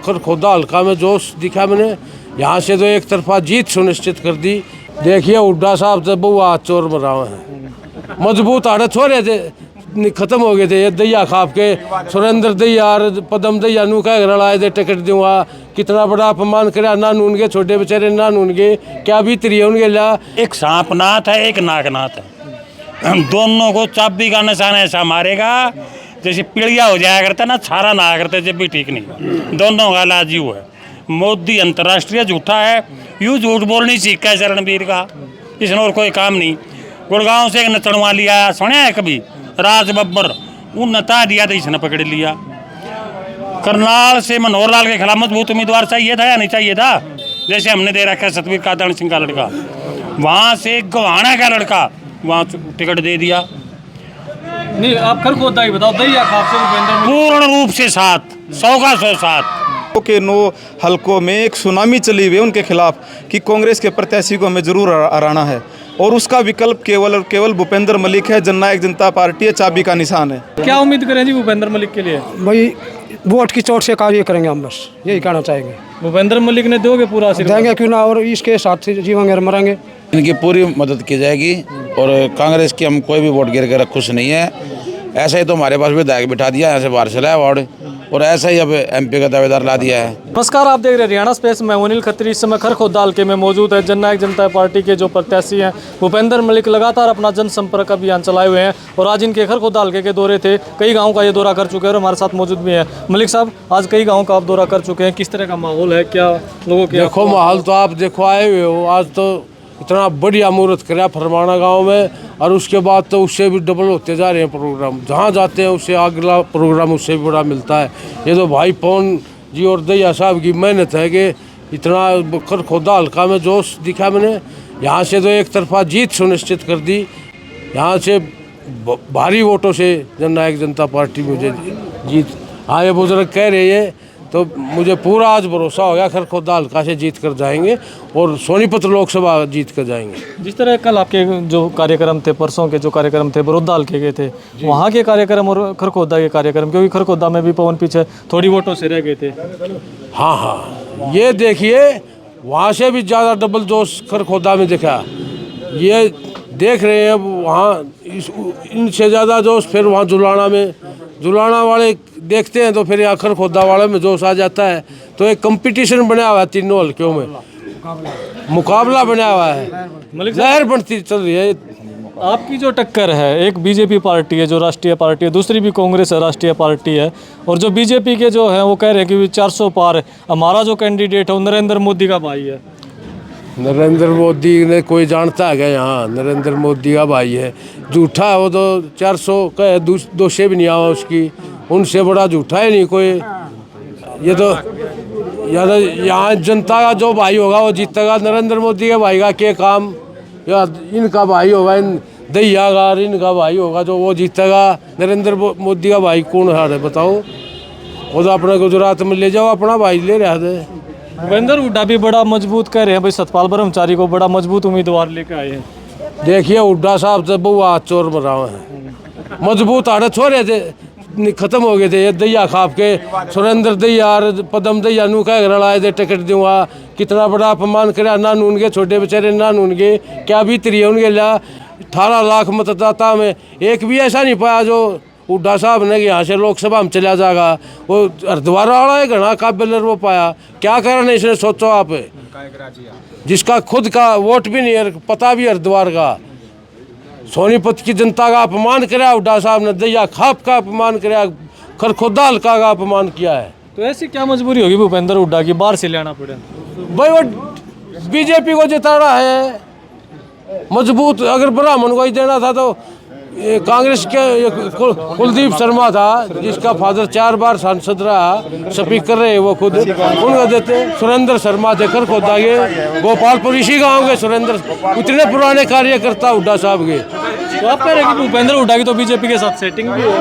खरखोदा हल्का में जोश दिखा मैंने। यहाँ से तो एक तरफा जीत सुनिश्चित कर दी। देखिए हुड्डा साहब से बहु हाथ चोर मरावे हैं, मजबूत आड़े छोड़े थे, खत्म हो गए थे। ये दैया खाप के सुरेंद्र दैया और पदम दैया नू कह लड़ाए थे टिकट दूंगा। कितना बड़ा अपमान कराया ना नून के, छोटे बेचारे ना नून के क्या बीतरी है उनके ला। एक सांपनाथ है, एक नागनाथ है, दोनों को चाबी का निशान ऐसा मारेगा जैसे पीड़िया हो जाया करता ना, छारा ना आया करता, जब भी ठीक नहीं। दोनों का इलाज यूँ है। मोदी अंतर्राष्ट्रीय झूठा है, यूँ झूठ बोलनी सीखा है रणबीर का, इसने और कोई काम नहीं। गुड़गांव से एक नचड़वा लिया, सुना है कभी? राज बब्बर, वो नता दिया था, इसने पकड़ लिया। करनाल से मनोहर लाल के खिलाफ मजबूत उम्मीदवार चाहिए था या नहीं चाहिए था? जैसे हमने दे रखा है सतवीर कादन सिंह का लड़का, वहाँ से गवाना का लड़का वहाँ टिकट दे दिया। नहीं, आप खरखोदा ही बताओ, दैया खाप से भूपेंद्र पूर्ण रूप से 100 का 107 के 9 हलकों में एक सुनामी चली हुई है उनके खिलाफ कि कांग्रेस के प्रत्याशी को हमें जरूर हराना है, और उसका विकल्प केवल और केवल भूपेंद्र मलिक है। जननायक जनता पार्टी है, चाबी का निशान है। क्या उम्मीद करें जी भूपेंद्र मलिक के लिए? भाई वोट की चोट से कार्य करेंगे हम, बस यही कहना चाहेंगे। भूपेंद्र मलिक ने दोगे पूरा आशीर्वाद? देंगे, क्यों ना, और इसके साथ जीवेंगे और मरेंगे। इनकी पूरी मदद की जाएगी, और कांग्रेस की हम कोई भी वोट गिर कर खुश नहीं है। ऐसा ही तो हमारे पास विधायक बिठा दिया, ऐसे बाहर चला है वार्ड, और ऐसा ही अब एमपी का दावेदार ला दिया है। नमस्कार, आप देख रहे हैं हरियाणा स्पेस में अनिल खत्री। इस समय खरखोदा हल्के में मौजूद है। जननायक जनता पार्टी के जो प्रत्याशी हैं भूपेंद्र मलिक लगातार अपना जनसंपर्क अभियान चलाए हुए हैं, और आज इनके खरखोदा हल्के के दौरे थे। कई गाँव का ये दौरा कर चुके हैं और हमारे साथ मौजूद भी हैं। मलिक साहब, आज कई गाँव का आप दौरा कर चुके हैं, किस तरह का माहौल है, क्या लोगों के? देखो माहौल तो आप देखो आए हुए हो, आज तो इतना बढ़िया मुहूर्त कराया फरमाना गांव में, और उसके बाद तो उससे भी डबल होते जा रहे हैं प्रोग्राम। जहां जाते हैं उससे अगला प्रोग्राम उससे भी बड़ा मिलता है। ये तो भाई पवन जी और दैया साहब की मेहनत है कि इतना खरखोदा हल्का में जोश दिखा मैंने। यहाँ से तो एक तरफा जीत सुनिश्चित कर दी। यहाँ से भारी वोटों से जननायक जनता पार्टी मुझे जीत, हाँ ये बुजुर्ग कह रहे हैं, तो मुझे पूरा आज भरोसा हो गया खरखोदा हल्का से जीत कर जाएंगे, और सोनीपत लोकसभा जीत कर जाएंगे। जिस तरह कल आपके जो कार्यक्रम थे, परसों के जो कार्यक्रम थे बड़ौदा हल्के के थे, वहाँ के कार्यक्रम और खरखोदा के कार्यक्रम, क्योंकि खरखोदा में भी पवन पीछे थोड़ी वोटों से रह गए थे। हाँ, ये देखिए वहाँ से भी ज़्यादा डबल जोश खरखोदा में दिखा। ये देख रहे हैं वहाँ इनसे ज़्यादा जोश फिर वहाँ जुलाना में, जुलाना वाले देखते हैं तो फिर यहाँ खरखोदा वाले में जोश आ जाता है। तो एक कंपटीशन बना हुआ है तीनों हल्कों में, मुकाबला बना हुआ है, लहर बनती चल रही है। आपकी जो टक्कर है, एक बीजेपी पार्टी है जो राष्ट्रीय पार्टी है, दूसरी भी कांग्रेस है राष्ट्रीय पार्टी है, और जो बीजेपी के जो है वो कह रहे हैं कि 400 पार। हमारा जो कैंडिडेट है वो नरेंद्र मोदी का भाई है। नरेंद्र मोदी ने कोई जानता है क्या? यहाँ नरेंद्र मोदी का भाई है, झूठा है वो तो। 400 का दोषे भी नहीं आवा उसकी, उनसे बड़ा झूठा है नहीं कोई। ये तो यहाँ जनता का जो भाई होगा वो जीतेगा। नरेंद्र मोदी के भाई का क्या काम, या इनका भाई होगा इन दैया का, इनका भाई होगा जो वो जीतेगा। नरेंद्र मोदी का भाई कौन है बताओ? वो तो अपने गुजरात में ले जाओ, अपना भाई ले रहा है। भूपेंद्र हुड्डा भी बड़ा मजबूत कह रहे हैं भाई, सतपाल ब्रह्मचारी को बड़ा मजबूत उम्मीदवार लेकर आए हैं। देखिए हुड्डा साहब से बहु हाथ चोर मरावे हैं, मजबूत आड़े छोड़े थे, खत्म हो गए थे। ये दैया खाप के सुरेंद्र दैया और पदम दैया नू कह लड़ाए थे टिकट दूंगा। कितना बड़ा अपमान कराया ना नून के, छोटे बेचारे ना नून के क्या बीतरी है उनके ला। 18 लाख मतदाता में एक भी ऐसा नहीं पाया जो हुड्डा साहब ने कि यहाँ से लोकसभा में चला जाएगा। वो हरिद्वार वाला है घना काबिल वो पाया, क्या कारण है इसने सोचो आप, जिसका खुद का वोट भी नहीं है, पता भी हरिद्वार का। सोनीपत की जनता का अपमान कराया हुड्डा साहब ने, दैया खाप का अपमान कराया, खरखोदा हल्का का अपमान किया है। तो ऐसी क्या मजबूरी होगी भूपेंद्र हुड्डा की बाहर से लाना पड़े? भाई वो बीजेपी को जिताना है मजबूत। अगर ब्राह्मण को ही देना था तो कांग्रेस के कुलदीप शर्मा था, जिसका फादर 4 बार सांसद रहा, स्पीकर रहे वो खुद, उनको देते। सुरेंद्र शर्मा थे खरखोदा के, गोपालपुर इसी गांव के सुरेंद्र, इतने पुराने कार्यकर्ता हुड्डा साहब के। तो आप कह रहे हैं कि भूपेंद्र हुड्डा की तो बीजेपी के साथ सेटिंग भी है?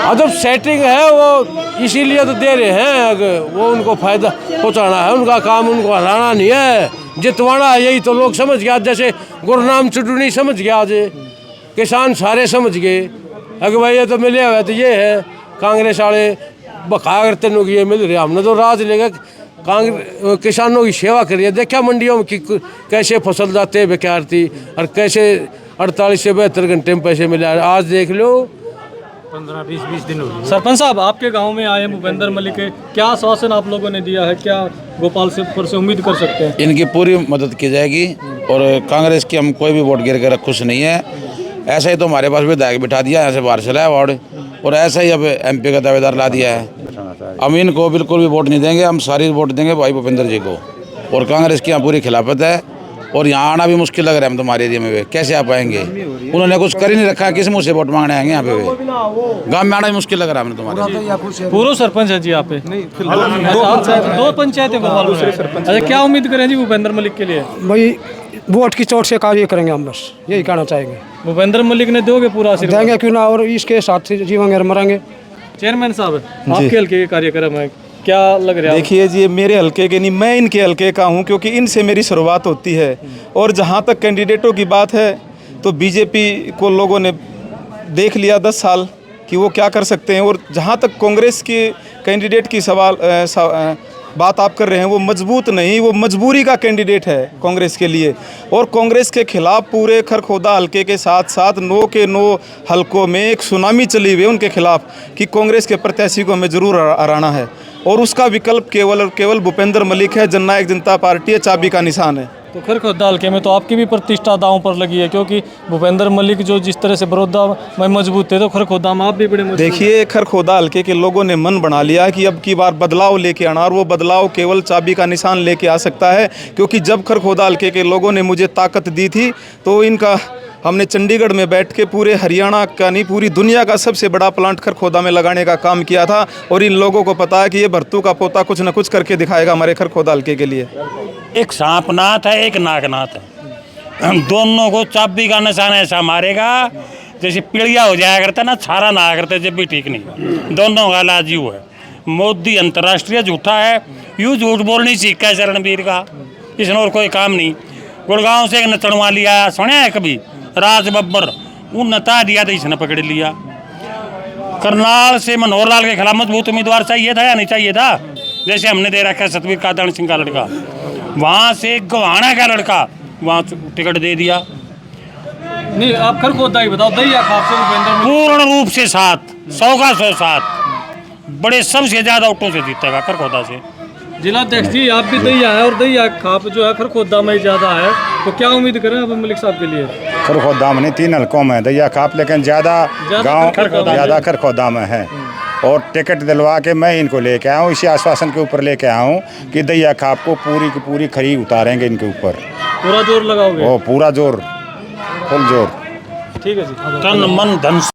अदब सेटिंग है, वो इसीलिए तो दे रहे हैं, वो उनको फायदा पहुँचाना है, उनका काम उनको हराना नहीं है, जितवाना है। यही तो लोग समझ गया, जैसे गुरनाम चुटनी समझ गया, आज किसान सारे समझ गए। अगर भाई ये तो मिले हुए तो ये है कांग्रेस वाले बका करते लोग ये मिल रहे, हमने तो राज लेगा कांग्रेस किसानों की सेवा करी है। देखा मंडियों में कि कैसे फसल जाते हैं बेकार थी और कैसे 48 से 72 घंटे में पैसे मिले। आज देख लो 15-20 दिन हो गए। सरपंच साहब, आपके गांव में आए भूपेंद्र मलिक के, क्या आश्वासन आप लोगों ने दिया है? क्या गोपाल से उम्मीद कर सकते हैं? इनकी पूरी मदद की जाएगी और कांग्रेस की हम कोई भी वोट गिर कर खुश नहीं है। ऐसा ही तो हमारे पास विधायक बिठा दिया, ऐसे बाहर चला है वार्ड, और ऐसा ही अब MP का दावेदार ला दिया है। हम इनको बिल्कुल भी वोट नहीं देंगे, हम सारी वोट देंगे भाई भूपेंद्र जी को। और कांग्रेस की यहाँ पूरी खिलाफत है और यहाँ आना भी मुश्किल लग रहा है हम तुम्हारे एरिया में। कैसे आ पाएंगे? उन्होंने कुछ कर ही नहीं रखा, किस मुँह से वोट मांगने आएंगे यहाँ पे? गाँव में आना भी मुश्किल लग रहा है हमें तुम्हारे। पूर्व सरपंच है जी यहाँ पे? दो पंचायतें गोपाल में। अच्छा, क्या उम्मीद करें जी भूपेंद्र मलिक के लिए? भाई वोट की चोट से कार्य करेंगे हम, बस यही कहना चाहेंगे। भूपेंद्र मलिक ने दोगे पूरा आशीर्वाद? देंगे क्यों ना, और इसके साथ जीवेंगे मरेंगे। चेयरमैन साहब, आपके हल्के के कार्यक्रम है, क्या लग रहा है? देखिए जी, मेरे हल्के के नहीं, मैं इनके हल्के का हूं, क्योंकि इनसे मेरी शुरुआत होती है। और जहां तक कैंडिडेटों की बात है तो बीजेपी को लोगों ने देख लिया 10 साल कि वो क्या कर सकते हैं। और जहां तक कांग्रेस के कैंडिडेट की बात आप कर रहे हैं, वो मजबूत नहीं, वो मजबूरी का कैंडिडेट है कांग्रेस के लिए। और कांग्रेस के खिलाफ पूरे खरखोदा हल्के के साथ साथ 9 के 9 हल्कों में एक सुनामी चली हुई है उनके खिलाफ कि कांग्रेस के प्रत्याशी को हमें ज़रूर हराना है। और उसका विकल्प केवल और केवल भूपेंद्र मलिक है। जननायक जनता पार्टी है, चाबी का निशान है। तो खरखोदा हल्के में तो आपकी भी प्रतिष्ठा दांव पर लगी है, क्योंकि भूपेंद्र मलिक जो जिस तरह से बड़ौदा में मजबूत थे, तो खरखोदा में आप भी बड़े मजबूत। देखिए, खरखोदा हल्के के लोगों ने मन बना लिया कि अब की बार बदलाव लेके आना, और वो बदलाव केवल चाबी का निशान लेके आ सकता है। क्योंकि जब खरखोदा हल्के के लोगों ने मुझे ताकत दी थी तो इनका हमने चंडीगढ़ में बैठ के पूरे हरियाणा का नहीं, पूरी दुनिया का सबसे बड़ा प्लांट खरखोदा में लगाने का काम किया था। और इन लोगों को पता है कि ये भरतू का पोता कुछ न कुछ करके दिखाएगा हमारे खरखोदा हल्के के लिए। एक सांपनाथ है, एक नागनाथ है, दोनों को चाबी का निशान ऐसा मारेगा जैसे पीड़िया हो जाया करता ना, छारा ना करते जब भी ठीक नहीं। दोनों का इलाज यूँ है। मोदी अंतर्राष्ट्रीय झूठा है, यूँ झूठ बोलनी सीखा है रणबीर का, इसने और कोई काम नहीं। गुड़गांव से एक नचड़वा लिया, सुना है कभी? राज बब्बर, वो नता दिया तो इसने पकड़ लिया। करनाल से मनोहर लाल के खिलाफ मजबूत उम्मीदवार चाहिए था या नहीं चाहिए था? जैसे हमने दे रखा है सतवीर कादन सिंह का लड़का, वहाँ से गवाना का लड़का, वहाँ टिकट दे दिया। नहीं, आप खरखोदा ही बताओ, दैया खाप से भूपेंद्र पूर्ण रूप से 100 का 107 बड़े सबसे ज्यादा वोटों से जीतेगा खरखोदा से। जिलाध्यक्ष जी, आप भी दैया है और दैया खाप जो है खरखोदा में ज़्यादा है, तो क्या उम्मीद करें अब मलिक साहब के लिए? खरखोदा में नहीं, 3 हल्कों में दैया खाप, लेकिन ज़्यादा गाँव ज़्यादा खरखोदा में है। और टिकट दिलवा के मैं इनको लेके आया हूँ, इसी आश्वासन के ऊपर लेके आया हूँ कि दैया खाप को पूरी की पूरी खरी उतारेंगे इनके ऊपर। पूरा जोर लगाओगे? वो पूरा जोर, फुल जोर। ठीक है जी। तन मन धन